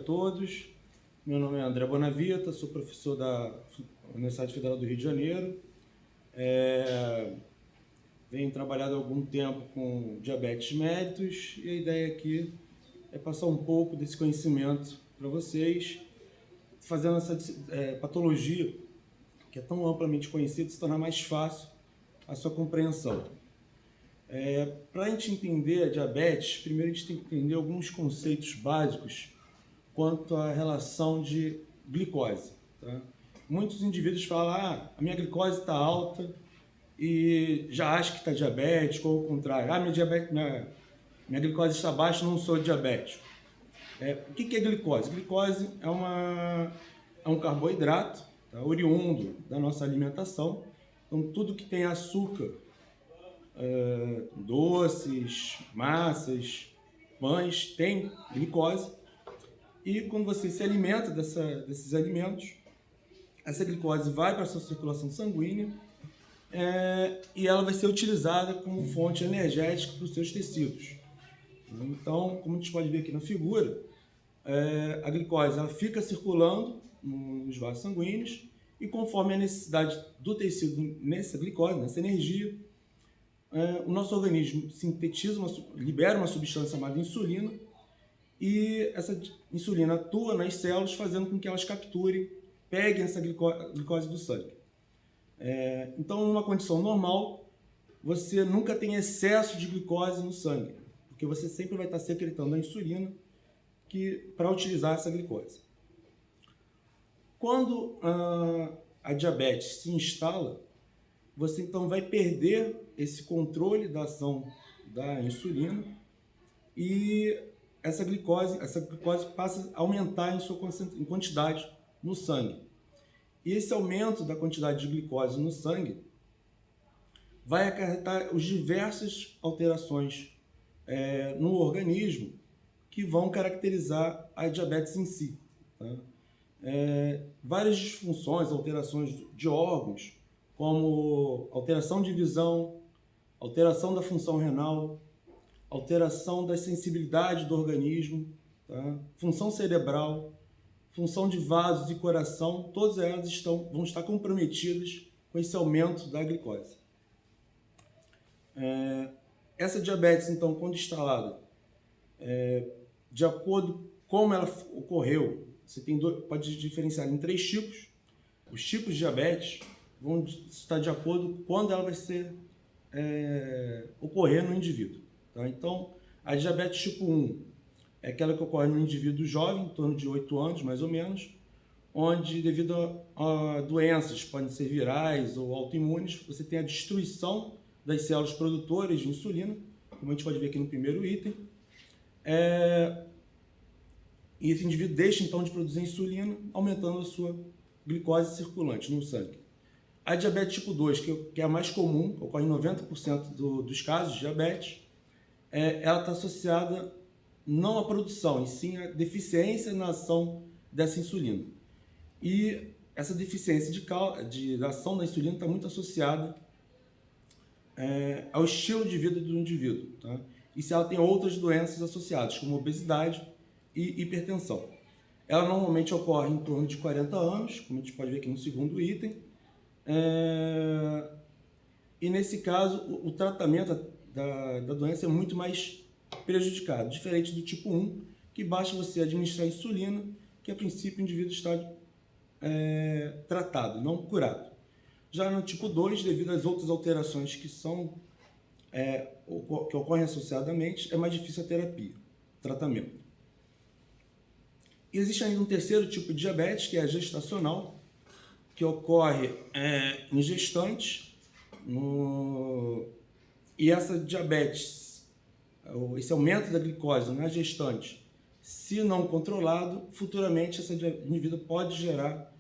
todos. Meu nome é André Bonavita, sou professor da Universidade Federal do Rio de Janeiro. Venho trabalhando há algum tempo com diabetes mellitus e a ideia aqui é passar um pouco desse conhecimento para vocês, fazendo essa patologia, que é tão amplamente conhecida, se tornar mais fácil a sua compreensão. Para a gente entender a diabetes, primeiro a gente tem que entender alguns conceitos básicos quanto à relação de glicose. Tá? Muitos indivíduos falam, a minha glicose está alta e já acho que está diabético, ou ao contrário, minha glicose está baixa, não sou diabético. O que é glicose? Glicose é um carboidrato, tá? Oriundo da nossa alimentação. Então, tudo que tem açúcar, doces, massas, pães, tem glicose. E quando você se alimenta desses alimentos, essa glicose vai para a sua circulação sanguínea e ela vai ser utilizada como fonte energética para os seus tecidos. Então, como a gente pode ver aqui na figura, a glicose ela fica circulando nos vasos sanguíneos e conforme a necessidade do tecido nessa glicose, nessa energia, o nosso organismo sintetiza, libera uma substância chamada insulina e essa insulina atua nas células fazendo com que elas capturem, peguem essa glicose do sangue. Então, numa condição normal, você nunca tem excesso de glicose no sangue, porque você sempre vai estar secretando a insulina para utilizar essa glicose. Quando a diabetes se instala, você então vai perder esse controle da ação da insulina e essa glicose passa a aumentar em quantidade no sangue. E esse aumento da quantidade de glicose no sangue vai acarretar as diversas alterações no organismo que vão caracterizar a diabetes em si. Tá? Várias disfunções, alterações de órgãos, como alteração de visão, alteração da função renal, alteração da sensibilidade do organismo, tá? Função cerebral, função de vasos e coração, todas elas vão estar comprometidas com esse aumento da glicose. Essa diabetes, então, quando instalada, de acordo com como ela ocorreu, você pode diferenciar em 3 tipos. Os tipos de diabetes vão estar de acordo com quando ela vai ocorrer no indivíduo. Tá? Então, a diabetes tipo 1 é aquela que ocorre no indivíduo jovem, em torno de 8 anos, mais ou menos, onde, devido a doenças, podem ser virais ou autoimunes, você tem a destruição das células produtoras de insulina, como a gente pode ver aqui no primeiro item, e esse indivíduo deixa, então, de produzir insulina, aumentando a sua glicose circulante no sangue. A diabetes tipo 2, que é a mais comum, ocorre em 90% dos casos de diabetes, ela está associada não à produção, e sim à deficiência na ação dessa insulina. E essa deficiência da ação da insulina está muito associada ao estilo de vida do indivíduo. Tá? E se ela tem outras doenças associadas, como obesidade e hipertensão. Ela normalmente ocorre em torno de 40 anos, como a gente pode ver aqui no segundo item. E nesse caso, o tratamento da doença é muito mais prejudicado, diferente do tipo 1, que basta você administrar insulina, que a princípio o indivíduo está tratado, não curado. Já no tipo 2, devido às outras alterações que ocorrem associadamente, é mais difícil a terapia, o tratamento. E existe ainda um terceiro tipo de diabetes, que é a gestacional, que ocorre em gestantes, e essa diabetes, esse aumento da glicose na gestante, se não controlado, futuramente essa indivíduo pode gerar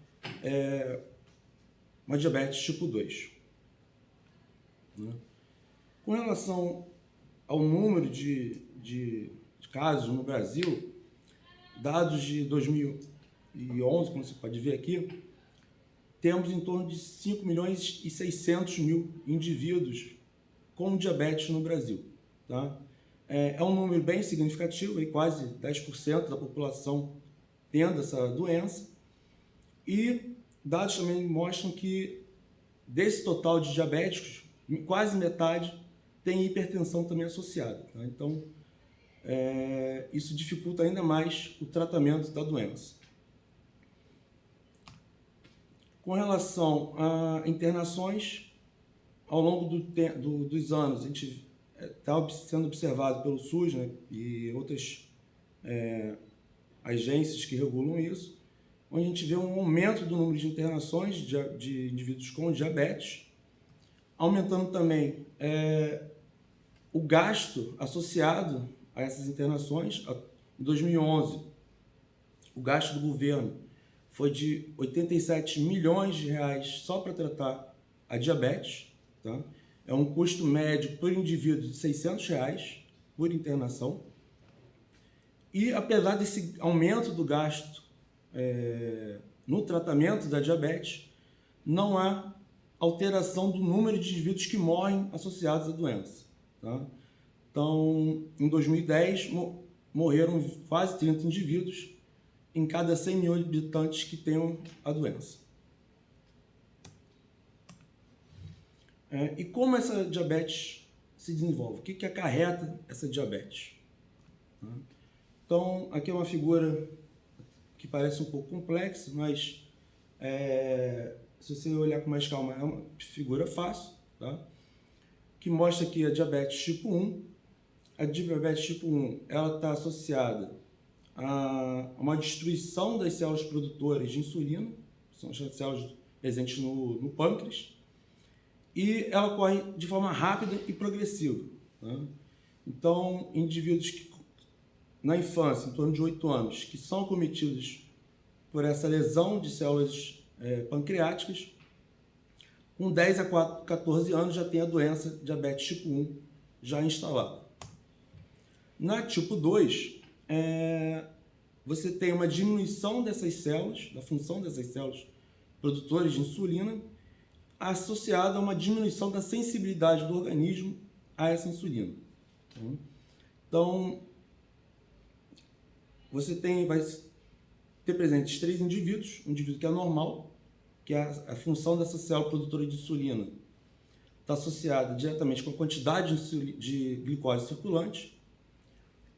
uma diabetes tipo 2. Né? Com relação ao número de casos no Brasil, dados de 2011, como você pode ver aqui, temos em torno de 5.600.000 indivíduos com diabetes no Brasil. Tá? É um número bem significativo, quase 10% da população tendo essa doença, e dados também mostram que desse total de diabéticos, quase metade tem hipertensão também associada. Tá? Então, isso dificulta ainda mais o tratamento da doença. Com relação a internações, ao longo dos anos, a gente está sendo observado pelo SUS, né, e outras agências que regulam isso, onde a gente vê um aumento do número de internações de indivíduos com diabetes, aumentando também o gasto associado a essas internações. Em 2011, o gasto do governo foi de 87 milhões de reais só para tratar a diabetes. Tá? É um custo médio por indivíduo de 600 reais por internação. E apesar desse aumento do gasto no tratamento da diabetes, não há alteração do número de indivíduos que morrem associados à doença. Tá? Então, em 2010, morreram quase 30 indivíduos em cada 100 mil habitantes que tenham a doença. E como essa diabetes se desenvolve? O que acarreta essa diabetes? Então, aqui é uma figura que parece um pouco complexa, mas se você olhar com mais calma, é uma figura fácil, tá? Que mostra aqui a diabetes tipo 1. A diabetes tipo 1 está associada a uma destruição das células produtoras de insulina, são as células presentes no pâncreas, e ela ocorre de forma rápida e progressiva. Tá? Então, indivíduos que, na infância, em torno de 8 anos, que são acometidos por essa lesão de células pancreáticas, com 10 a 14 anos já tem a doença diabetes tipo 1 já instalada. Na tipo 2, você tem uma diminuição dessas células, da função dessas células produtoras de insulina, associada a uma diminuição da sensibilidade do organismo a essa insulina. Então, você vai ter presentes 3 indivíduos, um indivíduo que é normal, que a função dessa célula produtora de insulina está associada diretamente com a quantidade de glicose circulante,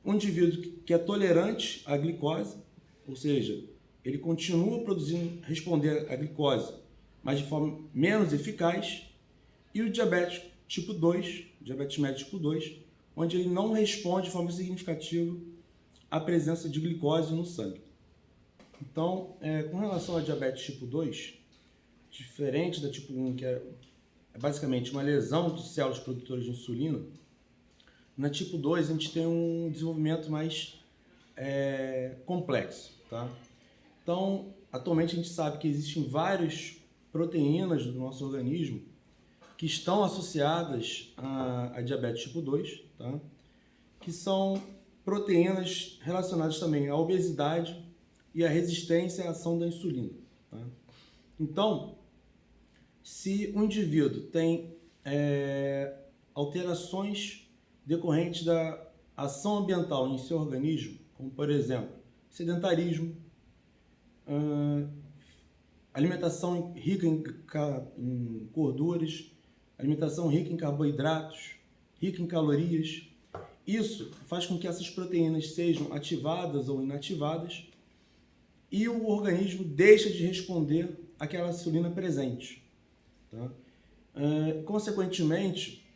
um indivíduo que é tolerante à glicose, ou seja, ele continua responder à glicose, mas de forma menos eficaz, e o diabetes tipo 2, diabetes médio tipo 2, onde ele não responde de forma significativa à presença de glicose no sangue. Então, com relação ao diabetes tipo 2, diferente da tipo 1, que é basicamente uma lesão de células produtoras de insulina, na tipo 2 a gente tem um desenvolvimento mais complexo. Tá? Então, atualmente a gente sabe que existem várias proteínas do nosso organismo que estão associadas a diabetes tipo 2, tá? Que são proteínas relacionadas também à obesidade e à resistência à ação da insulina. Tá? Então, se o indivíduo tem alterações decorrentes da ação ambiental em seu organismo, como por exemplo, sedentarismo, alimentação rica em gorduras, alimentação rica em carboidratos, rica em calorias, isso faz com que essas proteínas sejam ativadas ou inativadas e o organismo deixa de responder àquela insulina presente. Tá? Consequentemente,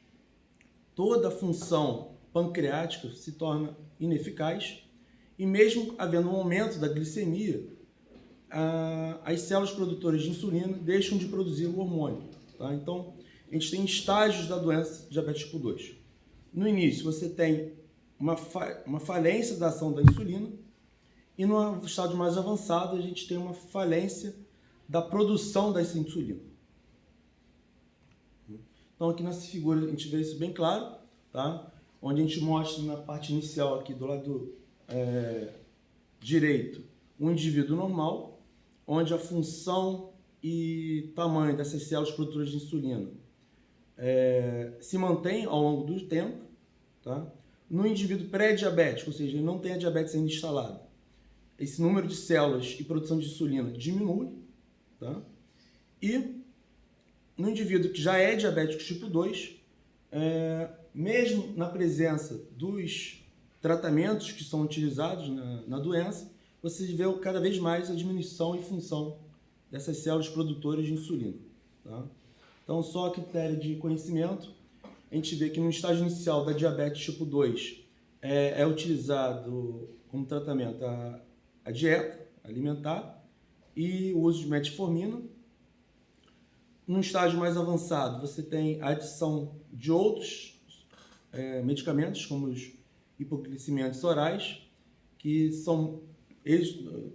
toda a função pancreática se torna ineficaz e mesmo havendo um aumento da glicemia, as células produtoras de insulina deixam de produzir o hormônio. Tá? Então, a gente tem estágios da doença diabetes tipo 2. No início, você tem uma falência da ação da insulina e no estágio mais avançado, a gente tem uma falência da produção dessa insulina. Então, aqui nessa figura, a gente vê isso bem claro, tá? Onde a gente mostra na parte inicial aqui do lado direito um indivíduo normal, onde a função e tamanho dessas células produtoras de insulina se mantém ao longo do tempo. Tá? No indivíduo pré-diabético, ou seja, ele não tem a diabetes ainda instalada, esse número de células e produção de insulina diminui, tá? E no indivíduo que já é diabético tipo 2, mesmo na presença dos tratamentos que são utilizados na doença, você vê cada vez mais a diminuição e função dessas células produtoras de insulina, tá? Então, só a critério de conhecimento, a gente vê que no estágio inicial da diabetes tipo 2 é utilizado como tratamento a dieta alimentar e o uso de metformina. Num estágio mais avançado, você tem a adição de outros medicamentos, como os hipoglicemiantes orais, que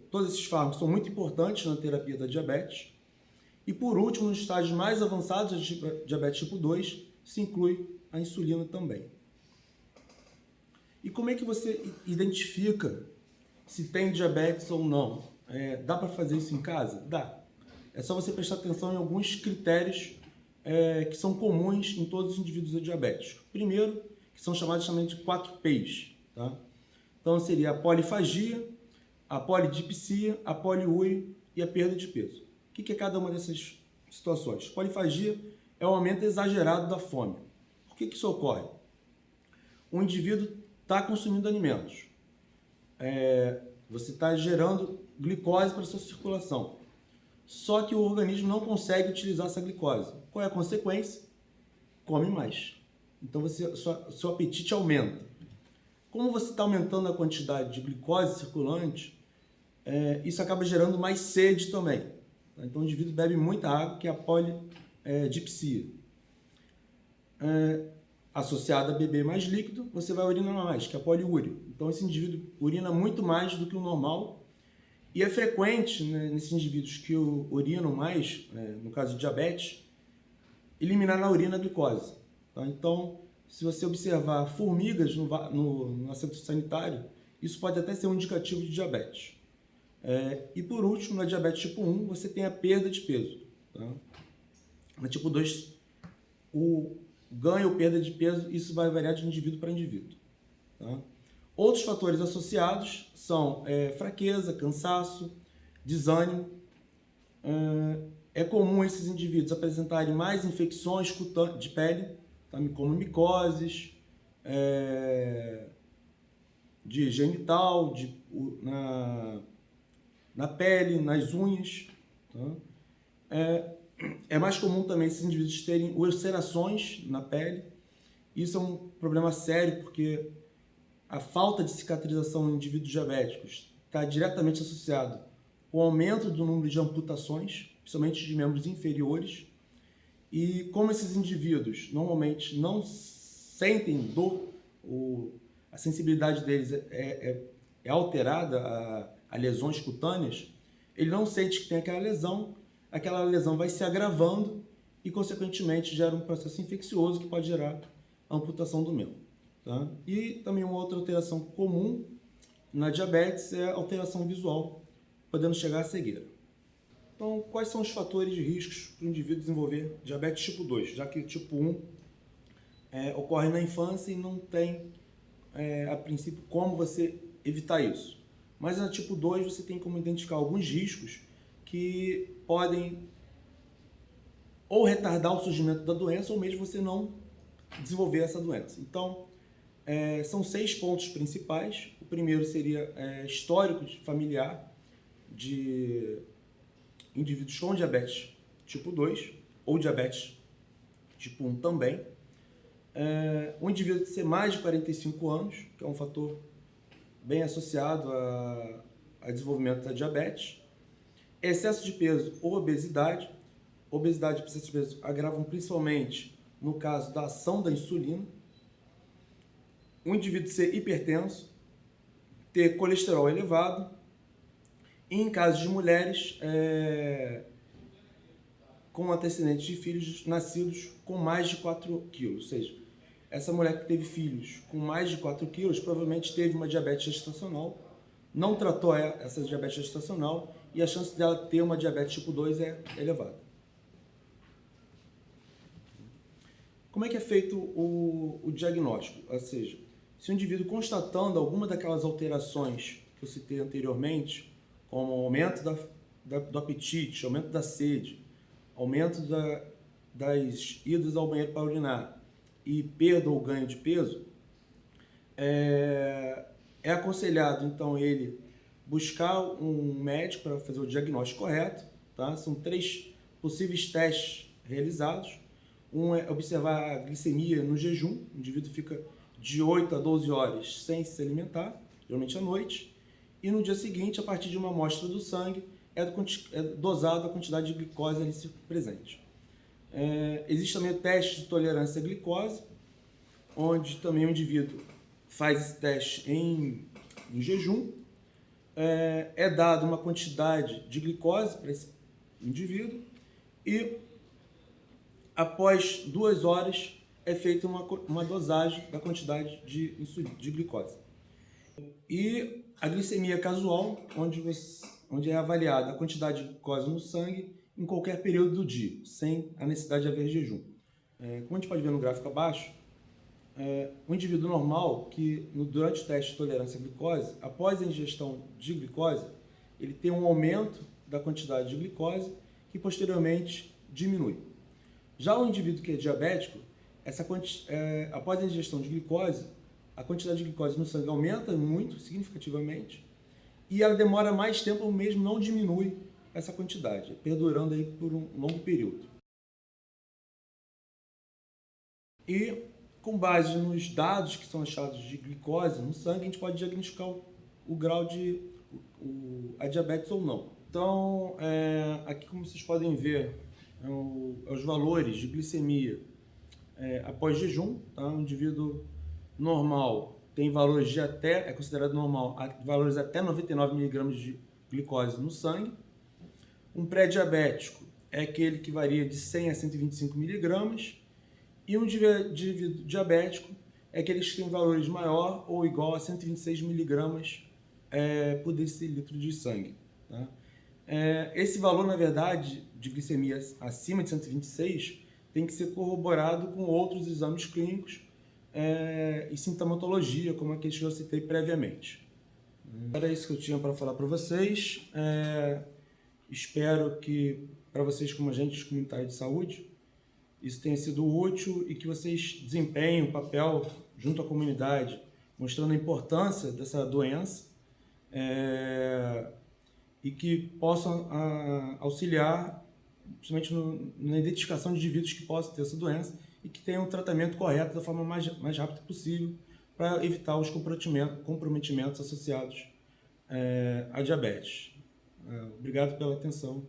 todos esses fármacos são muito importantes na terapia da diabetes. E por último, nos estágios mais avançados da diabetes tipo 2, se inclui a insulina também. E como é que você identifica se tem diabetes ou não? Dá para fazer isso em casa? Dá. É só você prestar atenção em alguns critérios que são comuns em todos os indivíduos diabéticos. Primeiro, que são chamados também de 4Ps. Tá? Então, seria a polifagia, a polidipsia, a poliúria e a perda de peso. O que é cada uma dessas situações? Polifagia é o aumento exagerado da fome. Por que isso ocorre? O indivíduo está consumindo alimentos. Você está gerando glicose para a sua circulação. Só que o organismo não consegue utilizar essa glicose. Qual é a consequência? Come mais. Então, seu apetite aumenta. Como você está aumentando a quantidade de glicose circulante, isso acaba gerando mais sede também. Então, o indivíduo bebe muita água, que é a polidipsia. Associada a beber mais líquido, você vai urinar mais, que é a poliúria. Então, esse indivíduo urina muito mais do que o normal. E é frequente, né, nesses indivíduos que urinam mais, no caso de diabetes, eliminar na urina a glicose. Tá? Então, se você observar formigas no assento sanitário, isso pode até ser um indicativo de diabetes. E por último, na diabetes tipo 1, você tem a perda de peso. Tá? Na tipo 2, o ganho ou perda de peso, isso vai variar de indivíduo para indivíduo. Tá? Outros fatores associados são fraqueza, cansaço, desânimo. É comum esses indivíduos apresentarem mais infecções de pele, tá? Como micoses, de genital, na pele, nas unhas. Tá? É mais comum também esses indivíduos terem ulcerações na pele. Isso é um problema sério, porque a falta de cicatrização em indivíduos diabéticos está diretamente associado com o aumento do número de amputações, principalmente de membros inferiores. E como esses indivíduos normalmente não sentem dor, a sensibilidade deles é alterada a lesões cutâneas, ele não sente que tem aquela lesão vai se agravando e, consequentemente, gera um processo infeccioso que pode gerar a amputação do membro. Tá? E também uma outra alteração comum na diabetes é a alteração visual, podendo chegar à cegueira. Então, quais são os fatores de riscos para o indivíduo desenvolver diabetes tipo 2, já que tipo 1 ocorre na infância e não tem, a princípio, como você evitar isso. Mas na tipo 2 você tem como identificar alguns riscos que podem ou retardar o surgimento da doença ou mesmo você não desenvolver essa doença. Então, são 6 pontos principais. O primeiro seria histórico familiar de indivíduos com diabetes tipo 2 ou diabetes tipo 1 também. O indivíduo ter mais de 45 anos, que é um fator bem associado a desenvolvimento da diabetes. Excesso de peso ou obesidade. Obesidade e excesso de peso agravam principalmente no caso da ação da insulina. O indivíduo ser hipertenso, ter colesterol elevado. E em caso de mulheres com antecedentes de filhos nascidos com mais de 4 quilos. Ou seja, essa mulher que teve filhos com mais de 4 quilos provavelmente teve uma diabetes gestacional, não tratou essa diabetes gestacional e a chance dela ter uma diabetes tipo 2 é elevada. Como é que é feito o diagnóstico? Ou seja, se o indivíduo constatando alguma daquelas alterações que eu citei anteriormente, como aumento do apetite, aumento da sede, aumento das idas ao banheiro para urinar e perda ou ganho de peso, é aconselhado, então, ele buscar um médico para fazer o diagnóstico correto, tá? São 3 possíveis testes realizados. Um é observar a glicemia no jejum, o indivíduo fica de 8 a 12 horas sem se alimentar, geralmente à noite, e no dia seguinte, a partir de uma amostra do sangue, é dosada a quantidade de glicose ali presente. Existe também o teste de tolerância à glicose, onde também o indivíduo faz esse teste em jejum, é dada uma quantidade de glicose para esse indivíduo e após 2 horas é feita uma dosagem da quantidade de glicose. E a glicemia casual, onde é avaliada a quantidade de glicose no sangue em qualquer período do dia, sem a necessidade de haver jejum. Como a gente pode ver no gráfico abaixo, o indivíduo normal, que durante o teste de tolerância à glicose, após a ingestão de glicose, ele tem um aumento da quantidade de glicose que posteriormente diminui. Já o indivíduo que é diabético, após a ingestão de glicose, a quantidade de glicose no sangue aumenta muito, significativamente, e ela demora mais tempo, ou mesmo não diminui essa quantidade, perdurando aí por um longo período. E com base nos dados que são achados de glicose no sangue, a gente pode diagnosticar o grau de a diabetes ou não. Então, aqui como vocês podem ver, os valores de glicemia após jejum, tá? Um indivíduo normal tem valores de é considerado normal, valores até 99 mg de glicose no sangue. Um pré-diabético é aquele que varia de 100 a 125 mg. E um indivíduo diabético é aquele que tem valores maior ou igual a 126 mg por decilitro de sangue. Tá? Esse valor, na verdade, de glicemia acima de 126 tem que ser corroborado com outros exames clínicos e sintomatologia, como aqueles que eu citei previamente. Era isso que eu tinha para falar para vocês. Espero que, para vocês como agentes comunitários de saúde, isso tenha sido útil e que vocês desempenhem um papel junto à comunidade, mostrando a importância dessa doença e que possam auxiliar, principalmente na identificação de indivíduos que possam ter essa doença e que tenham um tratamento correto da forma mais rápida possível para evitar os comprometimentos associados à diabetes. Obrigado pela atenção.